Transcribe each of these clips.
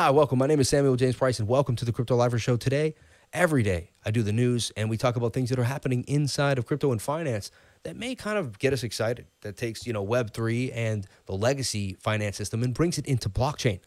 Hi, welcome. My name is Samuel James Price, and welcome to the Crypto Lifer Show. Today, every day, I do the news, and we talk about things that are happening inside of crypto and finance that may kind of get us excited, that takes, Web3 and the legacy finance system and brings it into blockchain.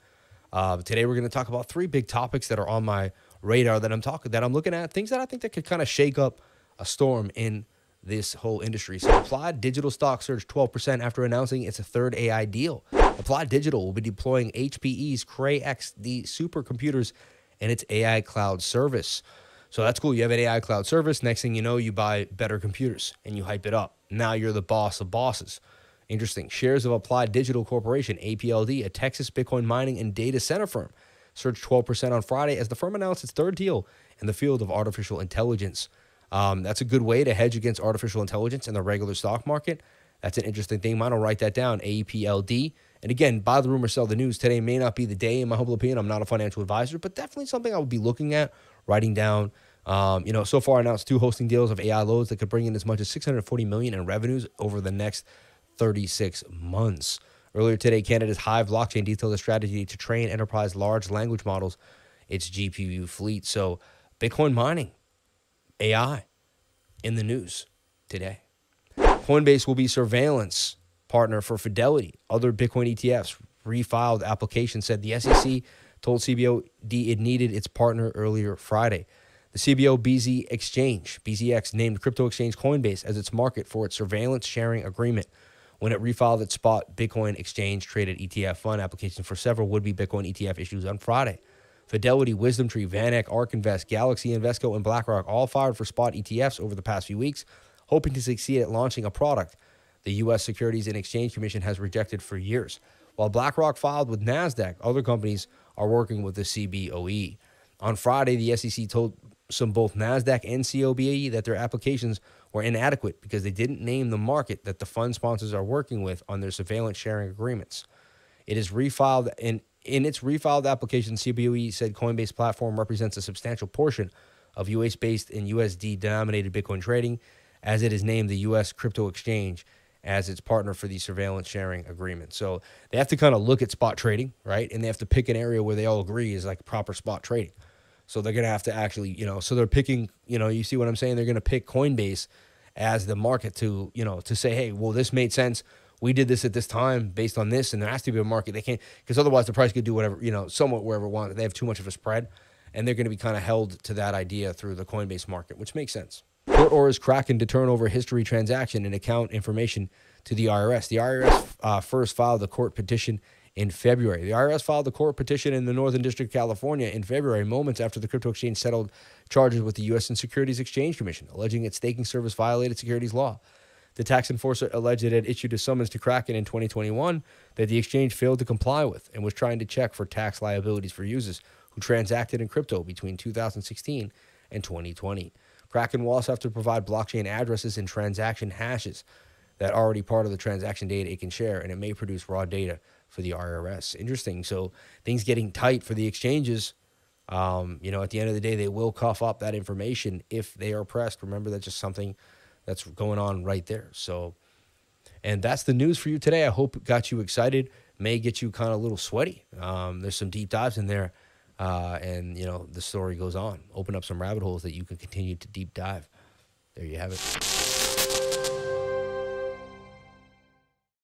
Today, we're going to talk about three big topics that are on my radar that I'm looking at, things that I think that could kind of shake up a storm in this whole industry. So Applied Digital stock surged 12% after announcing its third AI deal. Applied Digital will be deploying HPE's KRAKEN supercomputers and its AI cloud service. So that's cool. You have an AI cloud service. Next thing you know, you buy better computers and you hype it up. Now you're the boss of bosses. Interesting. Shares of Applied Digital Corporation, APLD, a Texas Bitcoin mining and data center firm, surged 12% on Friday as the firm announced its third deal in the field of artificial intelligence. That's a good way to hedge against artificial intelligence in the regular stock market. That's an interesting thing. Mine will write that down, APLD. And again, buy the rumor, sell the news. Today may not be the day, in my humble opinion. I'm not a financial advisor, but definitely something I would be looking at, writing down. So far announced 2 hosting deals of AI loads that could bring in as much as $640 million in revenues over the next 36 months. Earlier today, Canada's Hive blockchain detailed a strategy to train enterprise large language models, its GPU fleet. So Bitcoin mining, AI in the news today. Coinbase will be surveillance partner for Fidelity. Other Bitcoin ETFs refiled application said the SEC told CBOD it needed its partner earlier Friday. The CBOBZ exchange, BZX, named crypto exchange Coinbase as its market for its surveillance sharing agreement when it refiled its spot Bitcoin exchange traded ETF fund application for several would-be Bitcoin ETF issues on Friday. Fidelity, WisdomTree, VanEck, ARK Invest, Galaxy, Invesco, and BlackRock all filed for spot ETFs over the past few weeks, hoping to succeed at launching a product the U.S. Securities and Exchange Commission has rejected for years. While BlackRock filed with NASDAQ, other companies are working with the CBOE. On Friday, the SEC told both NASDAQ and CBOE that their applications were inadequate because they didn't name the market that the fund sponsors are working with on their surveillance sharing agreements. It is refiled in its refiled application, CBOE said Coinbase platform represents a substantial portion of US-based and USD-denominated Bitcoin trading, as it is named the U.S. crypto exchange as its partner for the surveillance sharing agreement. So they have to kind of look at spot trading, right? And they have to pick an area where they all agree is like proper spot trading. So they're going to have to actually, so they're picking, you see what I'm saying? They're going to pick Coinbase as the market to, to say, hey, well, this made sense. We did this at this time based on this, and there has to be a market. They can't, because otherwise the price could do whatever, somewhat wherever it wants. They have too much of a spread, and they're going to be kind of held to that idea through the Coinbase market, which makes sense. Court orders KRAKEN to turn over history transaction and account information to the IRS. The IRS first filed the court petition in February. The IRS filed the court petition in the Northern District of California in February, moments after the crypto exchange settled charges with the U.S. Securities Exchange Commission, alleging its staking service violated securities law. The tax enforcer alleged it had issued a summons to KRAKEN in 2021 that the exchange failed to comply with and was trying to check for tax liabilities for users who transacted in crypto between 2016 and 2020. KRAKEN will also have to provide blockchain addresses and transaction hashes that are already part of the transaction data it can share, and it may produce raw data for the IRS. Interesting. So things getting tight for the exchanges. At the end of the day, they will cough up that information if they are pressed. Remember, that's just something that's going on right there. So, and that's the news for you today. I hope it got you excited, may get you kind of a little sweaty. There's some deep dives in there, and the story goes on. Open up some rabbit holes that you can continue to deep dive. There you have it.